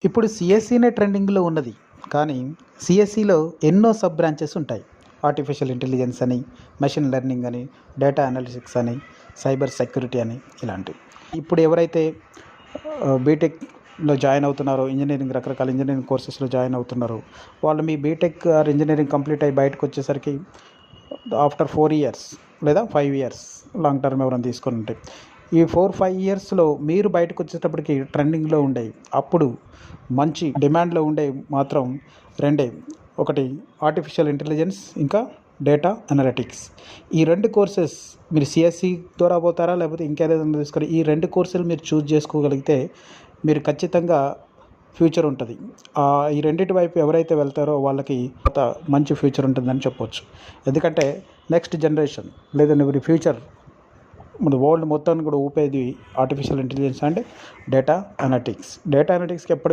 ఇప్పుడు సిఎస్సినే ట్రెండింగ్లో ఉన్నది. కానీ సిఎస్సిలో ఎన్నో సబ్ బ్రాంచెస్ ఉంటాయి. ఆర్టిఫిషియల్ ఇంటెలిజెన్స్ అని, మెషిన్ లెర్నింగ్ అని, డేటా అనలిటిక్స్ అని, సైబర్ సెక్యూరిటీ అని ఇలాంటివి. ఇప్పుడు ఎవరైతే బీటెక్లో జాయిన్ అవుతున్నారో, రకరకాల ఇంజనీరింగ్ కోర్సెస్లో జాయిన్ అవుతున్నారో, వాళ్ళు మీ బీటెక్ ఆర్ ఇంజనీరింగ్ కంప్లీట్ అయ్యి బయటకు వచ్చేసరికి ఆఫ్టర్ 4 ఇయర్స్ లేదా 5 ఇయర్స్ లాంగ్ టర్మ్ ఎవరైనా తీసుకొని ఉంటే, ఈ 4-5 ఇయర్స్లో మీరు బయటకు వచ్చేటప్పటికి ట్రెండింగ్లో ఉండేవి, అప్పుడు మంచి డిమాండ్లో ఉండేవి మాత్రం రెండే. ఒకటి ఆర్టిఫిషియల్ ఇంటెలిజెన్స్, ఇంకా డేటా అనలిటిక్స్. ఈ 2 కోర్సెస్ మీరు సిఎస్సి ద్వారా పోతారా లేకపోతే ఇంకేదైనా తీసుకొని ఈ 2 కోర్సులు మీరు చూస్ చేసుకోగలిగితే మీరు ఖచ్చితంగా ఫ్యూచర్ ఉంటుంది. ఈ రెండింటి వైపు ఎవరైతే వెళ్తారో వాళ్ళకి మంచి ఫ్యూచర్ ఉంటుందని చెప్పవచ్చు. ఎందుకంటే నెక్స్ట్ జనరేషన్ లేదా ఎవరి ఫ్యూచర్ మన వరల్డ్ మొత్తాన్ని కూడా ఊపేది ఆర్టిఫిషియల్ ఇంటెలిజెన్స్ అండ్ డేటా అనలిటిక్స్కి ఎప్పటికి